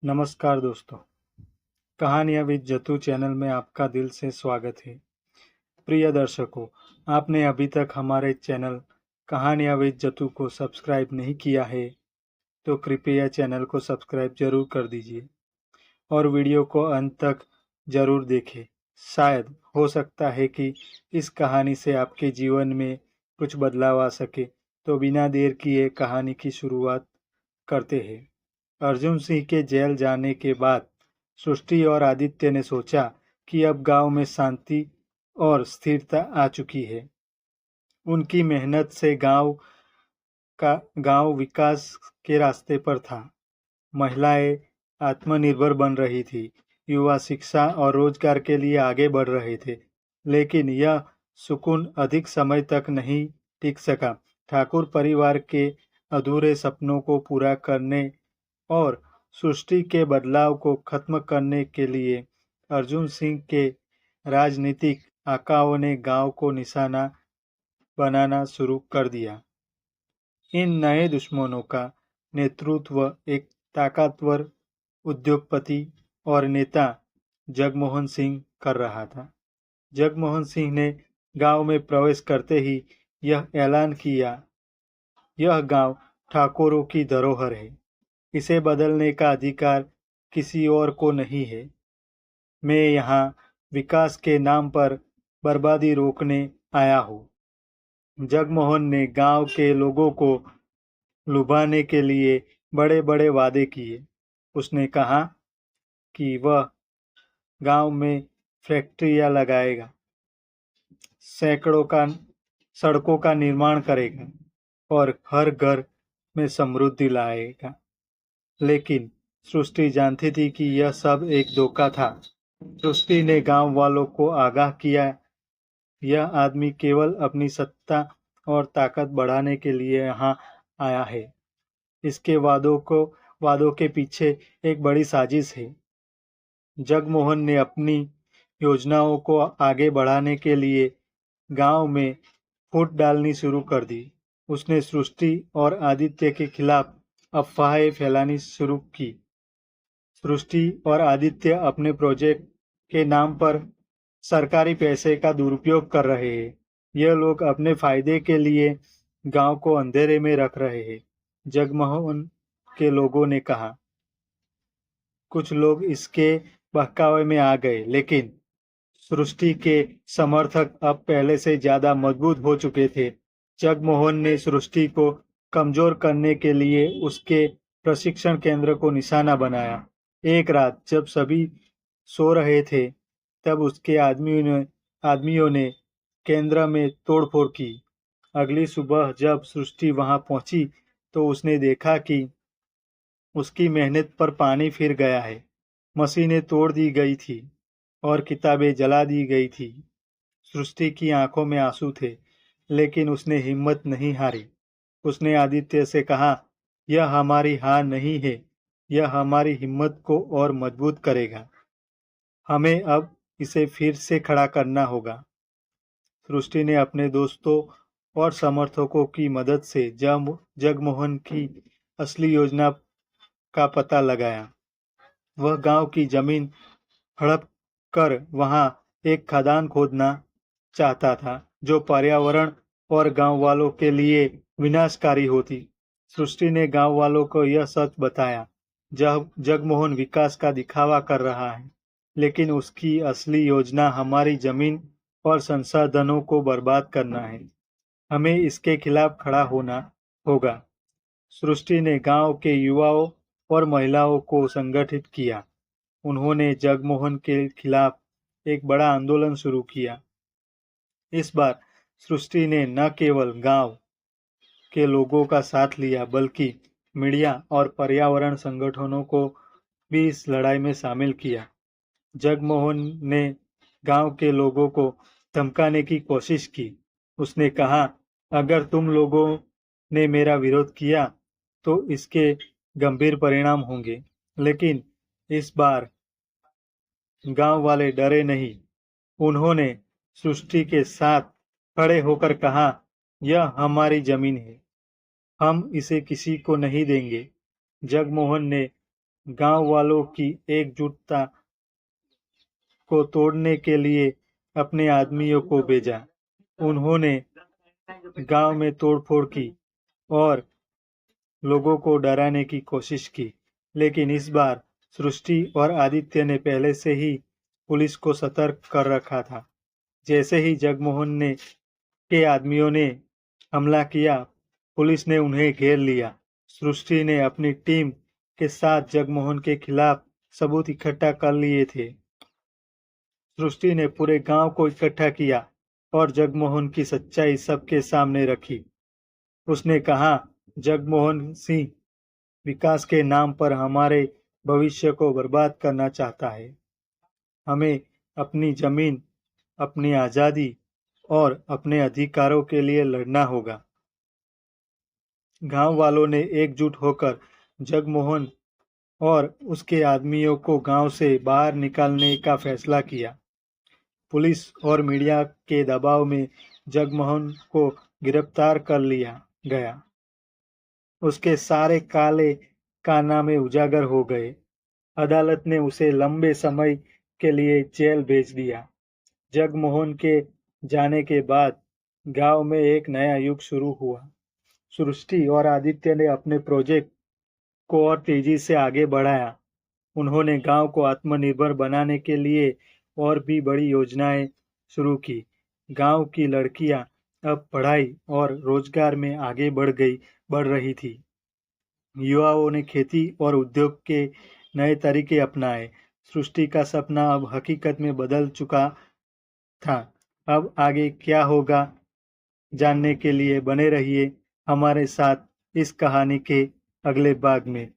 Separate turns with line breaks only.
नमस्कार दोस्तों, कहानियाँ विद जतू चैनल में आपका दिल से स्वागत है। प्रिय दर्शकों, आपने अभी तक हमारे चैनल कहानियाँ विद जतू को सब्सक्राइब नहीं किया है तो कृपया चैनल को सब्सक्राइब जरूर कर दीजिए और वीडियो को अंत तक जरूर देखें। शायद हो सकता है कि इस कहानी से आपके जीवन में कुछ बदलाव आ सके। तो बिना देर किए कहानी की शुरुआत करते हैं। अर्जुन सिंह के जेल जाने के बाद सृष्टि और आदित्य ने सोचा कि अब गांव में शांति और स्थिरता आ चुकी है। उनकी मेहनत से गांव विकास के रास्ते पर था। महिलाएं आत्मनिर्भर बन रही थी, युवा शिक्षा और रोजगार के लिए आगे बढ़ रहे थे। लेकिन यह सुकून अधिक समय तक नहीं टिक सका। ठाकुर परिवार के अधूरे सपनों को पूरा करने और सृष्टि के बदलाव को खत्म करने के लिए अर्जुन सिंह के राजनीतिक आकाओं ने गांव को निशाना बनाना शुरू कर दिया। इन नए दुश्मनों का नेतृत्व एक ताकतवर उद्योगपति और नेता जगमोहन सिंह कर रहा था। जगमोहन सिंह ने गांव में प्रवेश करते ही यह ऐलान किया, यह गांव ठाकुरों की धरोहर है। इसे बदलने का अधिकार किसी और को नहीं है। मैं यहाँ विकास के नाम पर बर्बादी रोकने आया हूँ। जगमोहन ने गांव के लोगों को लुभाने के लिए बड़े बड़े वादे किए। उसने कहा कि वह गांव में फैक्ट्रियां लगाएगा, सड़कों का निर्माण करेगा और हर घर में समृद्धि लाएगा। लेकिन सृष्टि जानती थी कि यह सब एक धोखा था। सृष्टि ने गांव वालों को आगाह किया, यह आदमी केवल अपनी सत्ता और ताकत बढ़ाने के लिए यहाँ आया है। इसके वादों के पीछे एक बड़ी साजिश है। जगमोहन ने अपनी योजनाओं को आगे बढ़ाने के लिए गांव में फूट डालनी शुरू कर दी। उसने सृष्टि और आदित्य के खिलाफ अफवाहें फैलानी शुरू की। सृष्टि और आदित्य अपने प्रोजेक्ट के नाम पर सरकारी पैसे का दुरुपयोग कर रहे हैं। यह लोग अपने फायदे के लिए गांव को अंधेरे में रख रहे हैं। जगमोहन के लोगों ने कहा। कुछ लोग इसके बहकावे में आ गए, लेकिन सृष्टि के समर्थक अब पहले से ज्यादा मजबूत हो चुके थे। जगमोहन ने सृष्टि को कमजोर करने के लिए उसके प्रशिक्षण केंद्र को निशाना बनाया। एक रात जब सभी सो रहे थे, तब उसके आदमियों ने केंद्र में तोड़फोड़ की। अगली सुबह जब सृष्टि वहां पहुंची तो उसने देखा कि उसकी मेहनत पर पानी फिर गया है। मशीनें तोड़ दी गई थी और किताबें जला दी गई थी। सृष्टि की आंखों में आंसू थे, लेकिन उसने हिम्मत नहीं हारी। उसने आदित्य से कहा, यह हमारी हार नहीं है, यह हमारी हिम्मत को और मजबूत करेगा। हमें अब इसे फिर से खड़ा करना होगा। सृष्टि ने अपने दोस्तों और समर्थकों की मदद से जगमोहन की असली योजना का पता लगाया। वह गांव की जमीन हड़प कर वहां एक खदान खोदना चाहता था, जो पर्यावरण और गांव वालों के लिए विनाशकारी होती। सृष्टि ने गांव वालों को यह सच बताया, जब जगमोहन विकास का दिखावा कर रहा है, लेकिन उसकी असली योजना हमारी जमीन और संसाधनों को बर्बाद करना है। हमें इसके खिलाफ खड़ा होना होगा। सृष्टि ने गांव के युवाओं और महिलाओं को संगठित किया। उन्होंने जगमोहन के खिलाफ एक बड़ा आंदोलन शुरू किया। इस बार सृष्टि ने न केवल गांव के लोगों का साथ लिया, बल्कि मीडिया और पर्यावरण संगठनों को भी इस लड़ाई में शामिल किया। जगमोहन ने गांव के लोगों को धमकाने की कोशिश की। उसने कहा, अगर तुम लोगों ने मेरा विरोध किया तो इसके गंभीर परिणाम होंगे। लेकिन इस बार गांव वाले डरे नहीं। उन्होंने सृष्टि के साथ खड़े होकर कहा, यह हमारी जमीन है, हम इसे किसी को नहीं देंगे। जगमोहन ने गांव वालों की एकजुटता को तोड़ने के लिए अपने आदमियों को भेजा। उन्होंने गांव में तोड़फोड़ की और लोगों को डराने की कोशिश की, लेकिन इस बार सृष्टि और आदित्य ने पहले से ही पुलिस को सतर्क कर रखा था। जैसे ही जगमोहन ने के आदमियों ने हमला किया, पुलिस ने उन्हें घेर लिया। सृष्टि ने अपनी टीम के साथ जगमोहन के खिलाफ सबूत इकट्ठा कर लिए थे। सृष्टि ने पूरे गांव को इकट्ठा किया और जगमोहन की सच्चाई सबके सामने रखी। उसने कहा, जगमोहन सिंह विकास के नाम पर हमारे भविष्य को बर्बाद करना चाहता है। हमें अपनी जमीन, अपनी आजादी और अपने अधिकारों के लिए लड़ना होगा। गांव वालों ने एकजुट होकर जगमोहन और उसके आदमियों को गांव से बाहर निकालने का फैसला किया। पुलिस और मीडिया के दबाव में जगमोहन को गिरफ्तार कर लिया गया। उसके सारे काले कारनामे उजागर हो गए। अदालत ने उसे लंबे समय के लिए जेल भेज दिया। जगमोहन के जाने के बाद गांव में एक नया युग शुरू हुआ। सृष्टि और आदित्य ने अपने प्रोजेक्ट को और तेजी से आगे बढ़ाया। उन्होंने गांव को आत्मनिर्भर बनाने के लिए और भी बड़ी योजनाएं शुरू की। गांव की लड़कियां अब पढ़ाई और रोजगार में आगे बढ़ रही थी। युवाओं ने खेती और उद्योग के नए तरीके अपनाए। सृष्टि का सपना अब हकीकत में बदल चुका था। अब आगे क्या होगा जानने के लिए बने रहिए हमारे साथ इस कहानी के अगले भाग में।